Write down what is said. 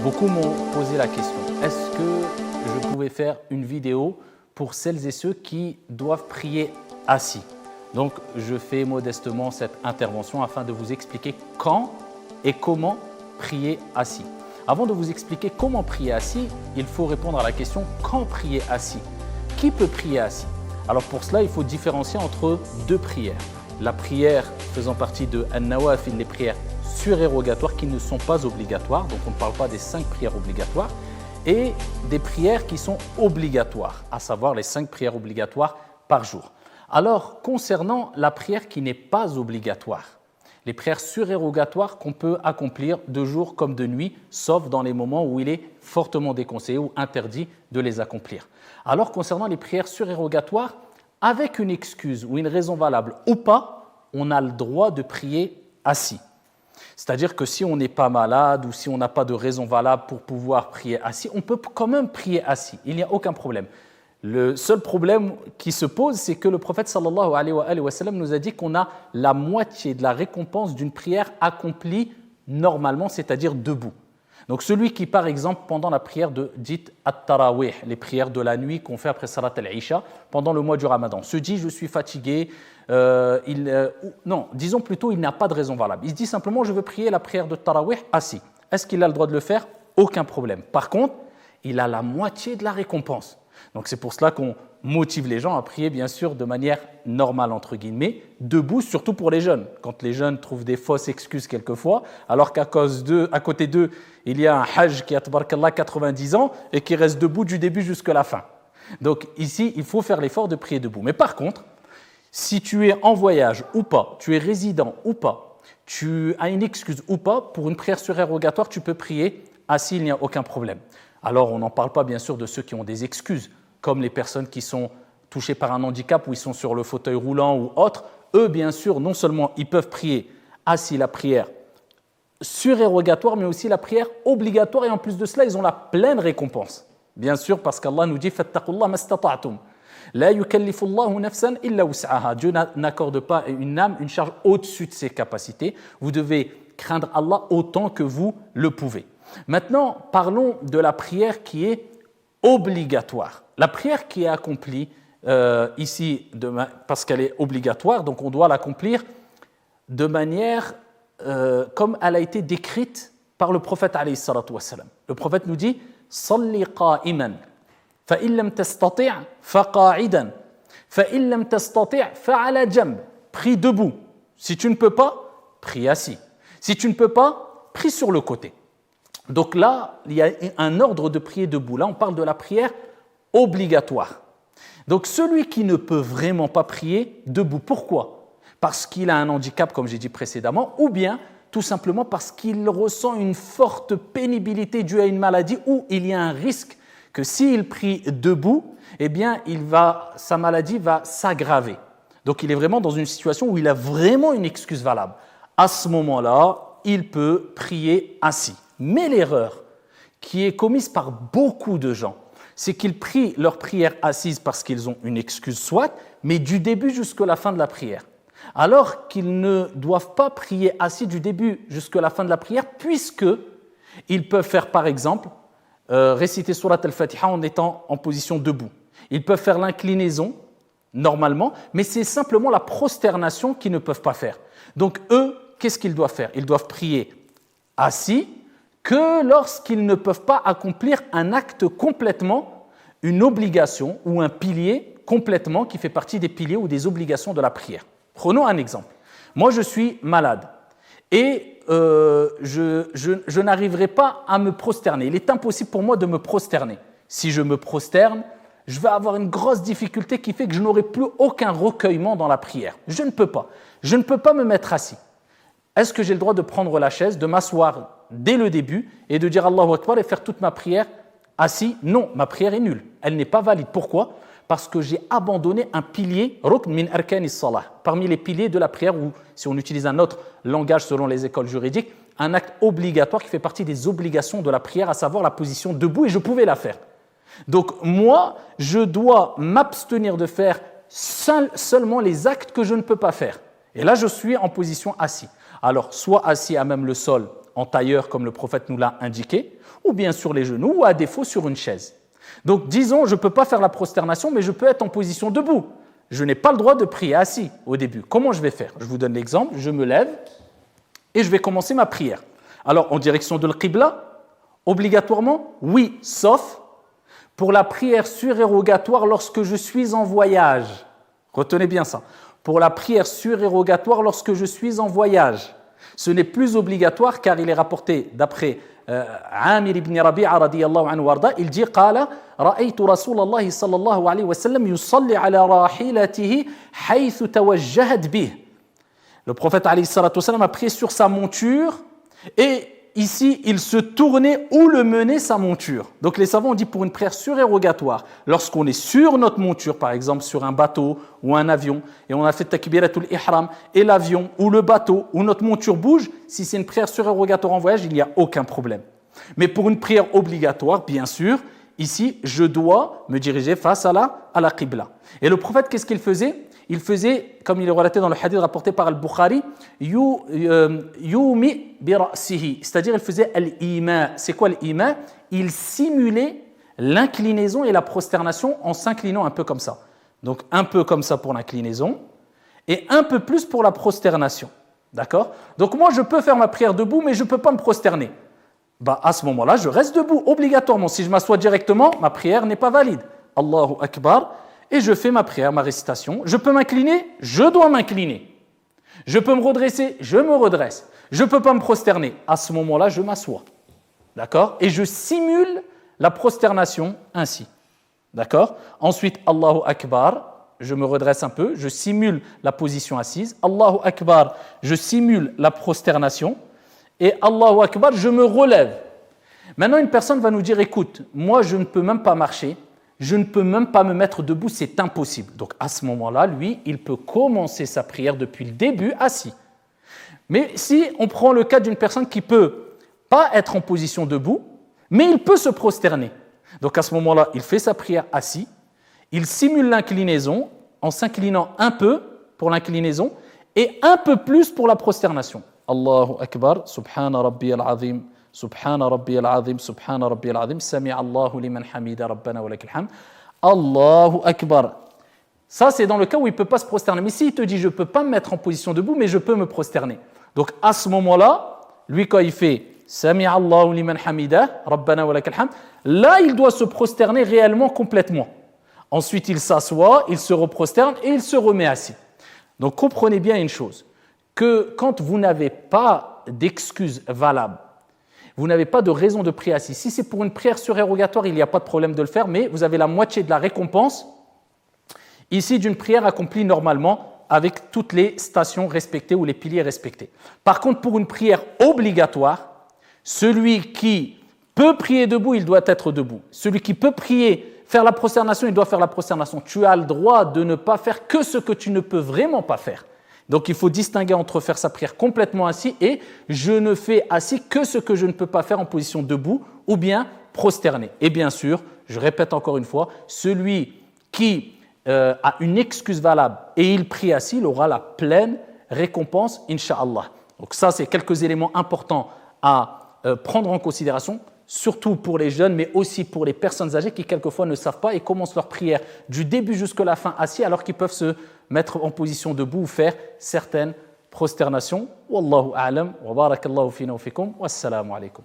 Beaucoup m'ont posé la question, est-ce que je pouvais faire une vidéo pour celles et ceux qui doivent prier assis? Donc, je fais modestement cette intervention afin de vous expliquer quand et comment prier assis. Avant de vous expliquer comment prier assis, il faut répondre à la question quand prier assis? Qui peut prier assis? Alors pour cela, il faut différencier entre deux prières. La prière faisant partie de An-Nawafil, les prières surérogatoires qui ne sont pas obligatoires, donc on ne parle pas des 5 prières obligatoires, et des prières qui sont obligatoires, à savoir les 5 prières obligatoires par jour. Alors, concernant la prière qui n'est pas obligatoire, les prières surérogatoires qu'on peut accomplir de jour comme de nuit, sauf dans les moments où il est fortement déconseillé ou interdit de les accomplir. Alors, concernant les prières surérogatoires, avec une excuse ou une raison valable ou pas, on a le droit de prier assis. C'est-à-dire que si on n'est pas malade ou si on n'a pas de raison valable pour pouvoir prier assis, on peut quand même prier assis, il n'y a aucun problème. Le seul problème qui se pose, c'est que le prophète sallallahu alayhi wa sallam nous a dit qu'on a la moitié de la récompense d'une prière accomplie normalement, c'est-à-dire debout. Donc celui qui, par exemple, pendant la prière dite at-tarawih, les prières de la nuit qu'on fait après salat al-isha, pendant le mois du ramadan, se dit « je suis fatigué », non, disons plutôt il n'a pas de raison valable. Il se dit simplement « je veux prier la prière de tarawih assis ». Est-ce qu'il a le droit de le faire? Aucun problème. Par contre, il a la moitié de la récompense. Donc c'est pour cela qu'on motive les gens à prier bien sûr de manière normale entre guillemets, debout, surtout pour les jeunes. Quand les jeunes trouvent des fausses excuses quelquefois, alors qu'à côté d'eux, il y a un hajj qui a tabarakallah 90 ans et qui reste debout du début jusqu'à la fin. Donc ici, il faut faire l'effort de prier debout. Mais par contre, si tu es en voyage ou pas, tu es résident ou pas, tu as une excuse ou pas, pour une prière surérogatoire, tu peux prier assis, il n'y a aucun problème. Alors, on n'en parle pas bien sûr de ceux qui ont des excuses, comme les personnes qui sont touchées par un handicap ou ils sont sur le fauteuil roulant ou autre. Eux, bien sûr, non seulement ils peuvent prier assis la prière surérogatoire, mais aussi la prière obligatoire. Et en plus de cela, ils ont la pleine récompense. Bien sûr, parce qu'Allah nous dit « Fattaqullah mastata'tum ». La yukallifullahu nafsan illa wus'aha. Dieu n'accorde pas une âme une charge au-dessus de ses capacités. Vous devez craindre Allah autant que vous le pouvez. Maintenant, parlons de la prière qui est obligatoire. La prière qui est accomplie ici, parce qu'elle est obligatoire, donc on doit l'accomplir de manière comme elle a été décrite par le prophète alayhi salatu wassalam. Le prophète nous dit « Salli qa'iman, fa illam tastati' fa qa'idan, fa illam tastati' fa ala jamb » Prie debout. Si tu ne peux pas, prie assis. Si tu ne peux pas, prie sur le côté. Donc là, il y a un ordre de prier debout. Là, on parle de la prière obligatoire. Donc celui qui ne peut vraiment pas prier debout, pourquoi? Parce qu'il a un handicap, comme j'ai dit précédemment, ou bien tout simplement parce qu'il ressent une forte pénibilité due à une maladie où il y a un risque que s'il prie debout, eh bien, sa maladie va s'aggraver. Donc il est vraiment dans une situation où il a vraiment une excuse valable. À ce moment-là, il peut prier assis. Mais l'erreur qui est commise par beaucoup de gens, c'est qu'ils prient leur prière assise parce qu'ils ont une excuse soit, mais du début jusqu'à la fin de la prière. Alors qu'ils ne doivent pas prier assis du début jusqu'à la fin de la prière, puisqu'ils peuvent faire par exemple réciter Surat al-Fatiha en étant en position debout. Ils peuvent faire l'inclinaison normalement, mais c'est simplement la prosternation qu'ils ne peuvent pas faire. Donc eux, qu'est-ce qu'ils doivent faire? Ils doivent prier assis que lorsqu'ils ne peuvent pas accomplir un acte complètement, une obligation ou un pilier complètement qui fait partie des piliers ou des obligations de la prière. Prenons un exemple. Moi, je suis malade et je n'arriverai pas à me prosterner. Il est impossible pour moi de me prosterner. Si je me prosterne, je vais avoir une grosse difficulté qui fait que je n'aurai plus aucun recueillement dans la prière. Je ne peux pas. Je ne peux pas me mettre assis. Est-ce que j'ai le droit de prendre la chaise, de m'asseoir dès le début et de dire Allahu Akbar et faire toute ma prière assis? Non, ma prière est nulle. Elle n'est pas valide. Pourquoi? Parce que j'ai abandonné un pilier, rukn min arkani salah, parmi les piliers de la prière, ou si on utilise un autre langage selon les écoles juridiques, un acte obligatoire qui fait partie des obligations de la prière, à savoir la position debout, et je pouvais la faire. Donc moi, je dois m'abstenir de faire seulement les actes que je ne peux pas faire. Et là, je suis en position assis. Alors, soit assis à même le sol, en tailleur, comme le prophète nous l'a indiqué, ou bien sur les genoux, ou à défaut sur une chaise. Donc, disons, je ne peux pas faire la prosternation, mais je peux être en position debout. Je n'ai pas le droit de prier assis au début. Comment je vais faire? Je vous donne l'exemple. Je me lève et je vais commencer ma prière. Alors, en direction de l'Qibla, obligatoirement, oui, sauf pour la prière surérogatoire lorsque je suis en voyage. Retenez bien ça. Pour la prière surérogatoire lorsque je suis en voyage. Ce n'est plus obligatoire car il est rapporté d'après Amir ibn Rabi'a radiyallahu anhu warda, il dit قال رأيت رسول الله صلى الله عليه وسلم يصلي على راحلته حيث توجهت به. Le prophète alayhi salatu wasallam a prié sur sa monture et ici, il se tournait où le menait sa monture. Donc les savants ont dit pour une prière surérogatoire, lorsqu'on est sur notre monture, par exemple sur un bateau ou un avion, et on a fait takbiratul ihram, et l'avion ou le bateau ou notre monture bouge, si c'est une prière surérogatoire en voyage, il n'y a aucun problème. Mais pour une prière obligatoire, bien sûr, ici, je dois me diriger face à la qibla. Et le prophète, qu'est-ce qu'il faisait? Il faisait, comme il est relaté dans le hadith rapporté par Al-Bukhari, yumi bi ra'sihi, c'est-à-dire il faisait al-ima. C'est quoi al-ima? Il simulait l'inclinaison et la prosternation en s'inclinant un peu comme ça. Donc un peu comme ça pour l'inclinaison et un peu plus pour la prosternation. D'accord? Donc moi je peux faire ma prière debout, mais je ne peux pas me prosterner. À ce moment-là, je reste debout obligatoirement. Si je m'assois directement, ma prière n'est pas valide. Allahu Akbar. Et je fais ma prière, ma récitation. Je peux m'incliner? Je dois m'incliner. Je peux me redresser? Je me redresse. Je ne peux pas me prosterner. À ce moment-là, je m'assois. D'accord? Et je simule la prosternation ainsi. D'accord? Ensuite, Allahu Akbar, je me redresse un peu, je simule la position assise. Allahu Akbar, je simule la prosternation. Et Allahu Akbar, je me relève. Maintenant, une personne va nous dire, écoute, moi, je ne peux même pas marcher. Je ne peux même pas me mettre debout, c'est impossible. Donc à ce moment-là, lui, il peut commencer sa prière depuis le début assis. Mais si on prend le cas d'une personne qui ne peut pas être en position debout, mais il peut se prosterner. Donc à ce moment-là, il fait sa prière assis, il simule l'inclinaison en s'inclinant un peu pour l'inclinaison et un peu plus pour la prosternation. Allahu Akbar, Subhana Rabbi al-Azim. Subhana Rabbi al-Azim, Subhana Rabbi al-Azim, Sami Allahu liman hamida Rabbana wa lakal hamd. Allahu Akbar. Ça, c'est dans le cas où il ne peut pas se prosterner. Mais s'il te dit, je ne peux pas me mettre en position debout, mais je peux me prosterner. Donc, à ce moment-là, lui, quand il fait Sami Allahu liman hamida Rabbana wa lakal hamd, là, il doit se prosterner réellement complètement. Ensuite, il s'assoit, il se reprosterne et il se remet assis. Donc, comprenez bien une chose, que quand vous n'avez pas d'excuse valable, vous n'avez pas de raison de prier assis. Si c'est pour une prière surérogatoire, il n'y a pas de problème de le faire, mais vous avez la moitié de la récompense ici d'une prière accomplie normalement avec toutes les stations respectées ou les piliers respectés. Par contre, pour une prière obligatoire, celui qui peut prier debout, il doit être debout. Celui qui peut prier, faire la prosternation, il doit faire la prosternation. Tu as le droit de ne pas faire que ce que tu ne peux vraiment pas faire. Donc, il faut distinguer entre faire sa prière complètement assis et je ne fais assis que ce que je ne peux pas faire en position debout ou bien prosterné. Et bien sûr, je répète encore une fois, celui qui a une excuse valable et il prie assis, il aura la pleine récompense, Inch'Allah. Donc ça, c'est quelques éléments importants à prendre en considération, surtout pour les jeunes, mais aussi pour les personnes âgées qui quelquefois ne savent pas et commencent leur prière du début jusqu'à la fin assis alors qu'ils peuvent se mettre en position debout ou faire certaines prosternations. Wallahu a'lam wa barakallahu fina wa fikum. Wassalamu alaikum.